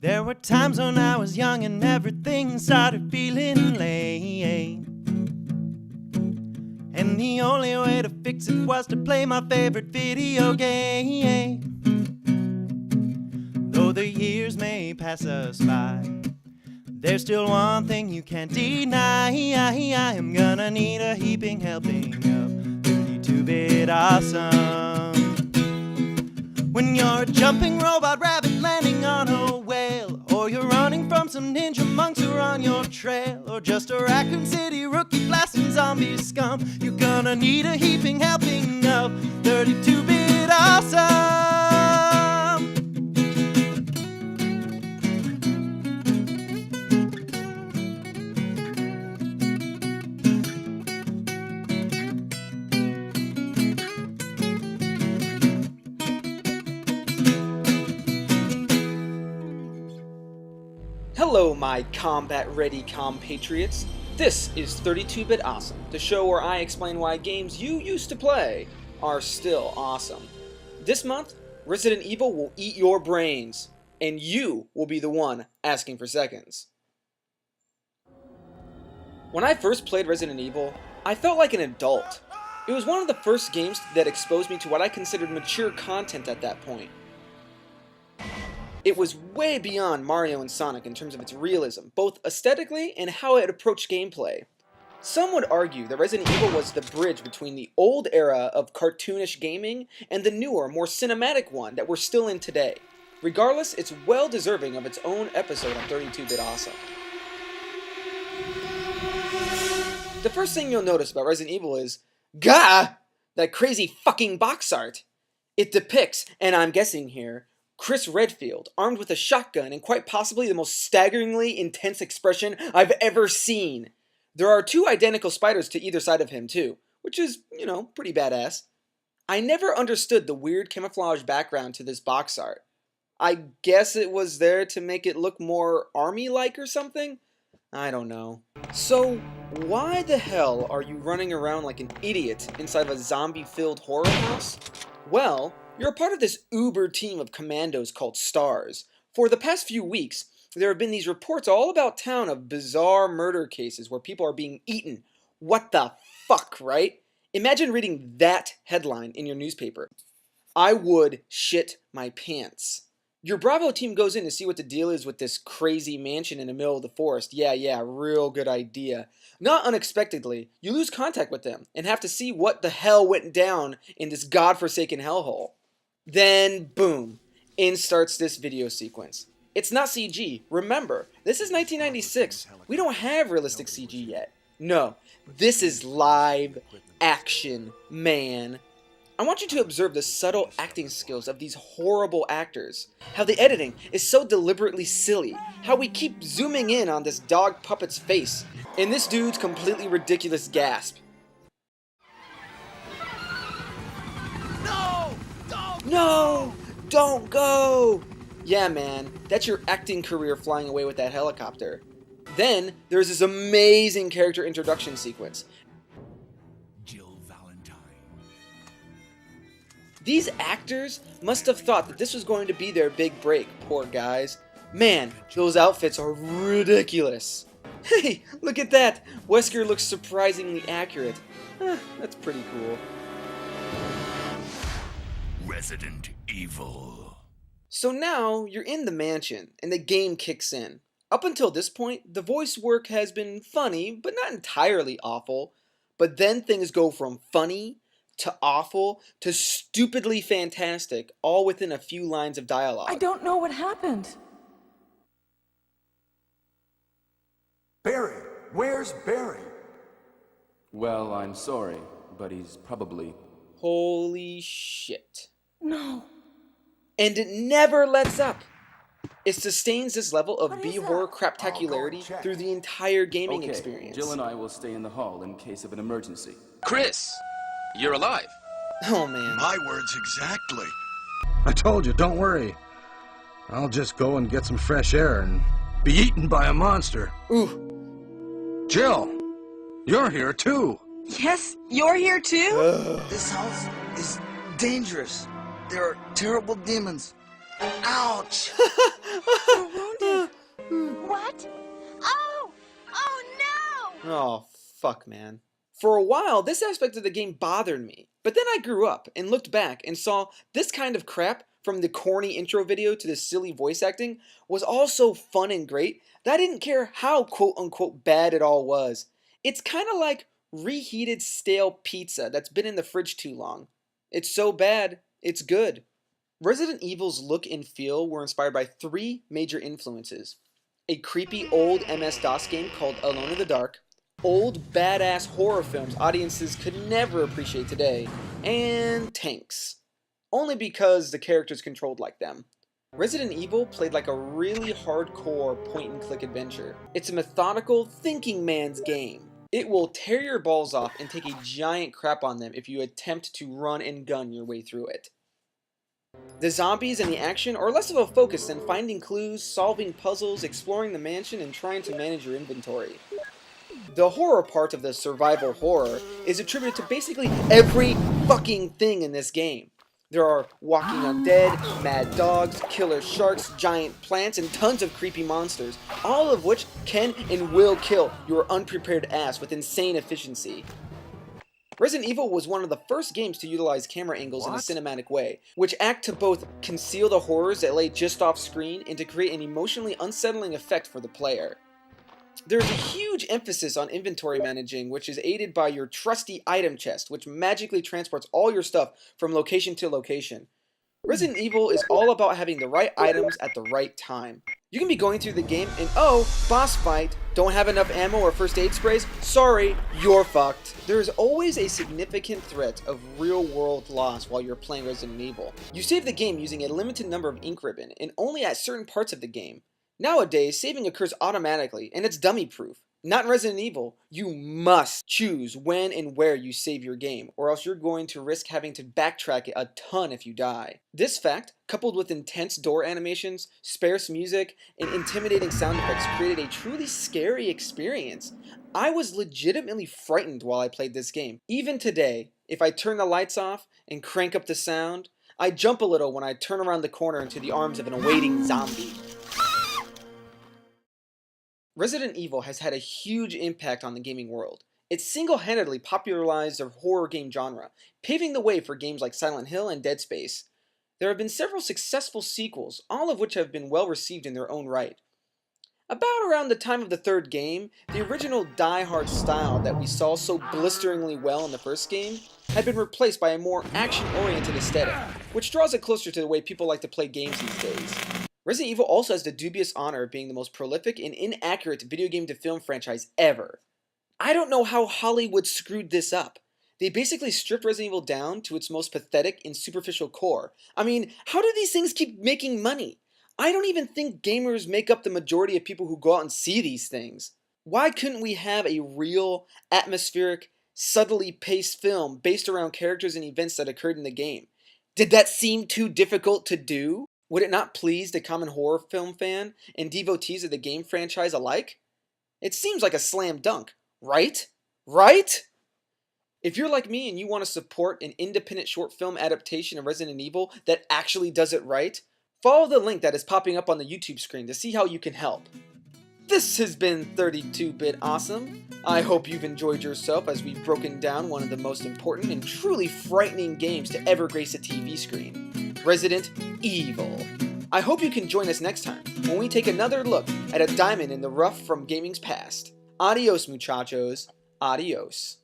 There were times when I was young and everything started feeling lame. And the only way to fix it was to play my favorite video game. Though the years may pass us by, there's still one thing you can't deny. I am gonna need a heaping helping of 32-bit awesome. When you're a jumping robot rabbit landing on a whale, or you're running from some ninja monks who are on your trail, or just a Raccoon City rookie blasting zombie scum, you're gonna need a heaping helping of 32-bit awesome. Hello, my combat-ready compatriots. This is 32-Bit Awesome, the show where I explain why games you used to play are still awesome. This month, Resident Evil will eat your brains, and you will be the one asking for seconds. When I first played Resident Evil, I felt like an adult. It was one of the first games that exposed me to what I considered mature content at that point. It was way beyond Mario and Sonic in terms of its realism, both aesthetically and how it approached gameplay. Some would argue that Resident Evil was the bridge between the old era of cartoonish gaming and the newer, more cinematic one that we're still in today. Regardless, it's well deserving of its own episode on 32-Bit Awesome. The first thing you'll notice about Resident Evil is, gah! That crazy fucking box art! It depicts, and I'm guessing here, Chris Redfield, armed with a shotgun and quite possibly the most staggeringly intense expression I've ever seen. There are two identical spiders to either side of him too, which is, pretty badass. I never understood the weird camouflage background to this box art. I guess it was there to make it look more army-like or something? I don't know. So, why the hell are you running around like an idiot inside of a zombie-filled horror house? Well, you're a part of this uber team of commandos called STARS. For the past few weeks, there have been these reports all about town of bizarre murder cases where people are being eaten. What the fuck, right? Imagine reading that headline in your newspaper. I would shit my pants. Your Bravo team goes in to see what the deal is with this crazy mansion in the middle of the forest. Yeah, real good idea. Not unexpectedly, you lose contact with them and have to see what the hell went down in this godforsaken hellhole. Then, boom, in starts this video sequence. It's not CG. Remember, this is 1996. We don't have realistic CG yet. No, this is live action, man. I want you to observe the subtle acting skills of these horrible actors. How the editing is so deliberately silly. How we keep zooming in on this dog puppet's face. And this dude's completely ridiculous gasp. No! Don't go! Yeah, man, that's your acting career flying away with that helicopter. Then, there's this amazing character introduction sequence. Jill Valentine. These actors must have thought that this was going to be their big break, poor guys. Man, those outfits are ridiculous. Hey, look at that! Wesker looks surprisingly accurate. That's pretty cool. Resident Evil. So now, you're in the mansion, and the game kicks in. Up until this point, the voice work has been funny, but not entirely awful. But then things go from funny, to awful, to stupidly fantastic, all within a few lines of dialogue. I don't know what happened. Barry! Where's Barry? Well, I'm sorry, but he's probably... Holy shit. No. And it never lets up. It sustains this level of What is B-horror that? craptacularity check. through the entire gaming Okay, experience. Jill and I will stay in the hall in case of an emergency. Chris, you're alive. Oh man. My words exactly. I told you, don't worry. I'll just go and get some fresh air and be eaten by a monster. Ooh. Jill, you're here too. Yes, you're here too? This house is dangerous. There are terrible demons. Ouch! You're wounded. What? Oh! Oh no! Oh, fuck, man. For a while, this aspect of the game bothered me, but then I grew up and looked back and saw this kind of crap, from the corny intro video to the silly voice acting, was all so fun and great that I didn't care how quote-unquote bad it all was. It's kind of like reheated stale pizza that's been in the fridge too long. It's so bad, it's good. Resident Evil's look and feel were inspired by 3 major influences: a creepy old MS-DOS game called Alone in the Dark, old badass horror films audiences could never appreciate today, and tanks. Only because the characters controlled like them. Resident Evil played like a really hardcore point-and-click adventure. It's a methodical, thinking man's game. It will tear your balls off and take a giant crap on them if you attempt to run and gun your way through it. The zombies and the action are less of a focus than finding clues, solving puzzles, exploring the mansion, and trying to manage your inventory. The horror part of the survival horror is attributed to basically every fucking thing in this game. There are walking undead, mad dogs, killer sharks, giant plants, and tons of creepy monsters, all of which can and will kill your unprepared ass with insane efficiency. Resident Evil was one of the first games to utilize camera angles in a cinematic way, which act to both conceal the horrors that lay just off screen and to create an emotionally unsettling effect for the player. There's a huge emphasis on inventory managing, which is aided by your trusty item chest, which magically transports all your stuff from location to location. Resident Evil is all about having the right items at the right time. You can be going through the game and, oh, boss fight, don't have enough ammo or first aid sprays? Sorry, you're fucked. There is always a significant threat of real-world loss while you're playing Resident Evil. You save the game using a limited number of ink ribbon, and only at certain parts of the game. Nowadays, saving occurs automatically, and it's dummy-proof. Not in Resident Evil. You must choose when and where you save your game, or else you're going to risk having to backtrack it a ton if you die. This fact, coupled with intense door animations, sparse music, and intimidating sound effects, created a truly scary experience. I was legitimately frightened while I played this game. Even today, if I turn the lights off and crank up the sound, I jump a little when I turn around the corner into the arms of an awaiting zombie. Resident Evil has had a huge impact on the gaming world. It single-handedly popularized the horror game genre, paving the way for games like Silent Hill and Dead Space. There have been several successful sequels, all of which have been well received in their own right. About around the time of the 3rd game, the original die-hard style that we saw so blisteringly well in the first game had been replaced by a more action-oriented aesthetic, which draws it closer to the way people like to play games these days. Resident Evil also has the dubious honor of being the most prolific and inaccurate video game to film franchise ever. I don't know how Hollywood screwed this up. They basically stripped Resident Evil down to its most pathetic and superficial core. I mean, how do these things keep making money? I don't even think gamers make up the majority of people who go out and see these things. Why couldn't we have a real, atmospheric, subtly paced film based around characters and events that occurred in the game? Did that seem too difficult to do? Would it not please the common horror film fan and devotees of the game franchise alike? It seems like a slam dunk, right? Right? If you're like me and you want to support an independent short film adaptation of Resident Evil that actually does it right, follow the link that is popping up on the YouTube screen to see how you can help. This has been 32-Bit Awesome. I hope you've enjoyed yourself as we've broken down one of the most important and truly frightening games to ever grace a TV screen, Resident Evil. I hope you can join us next time when we take another look at a diamond in the rough from gaming's past. Adios, muchachos. Adios.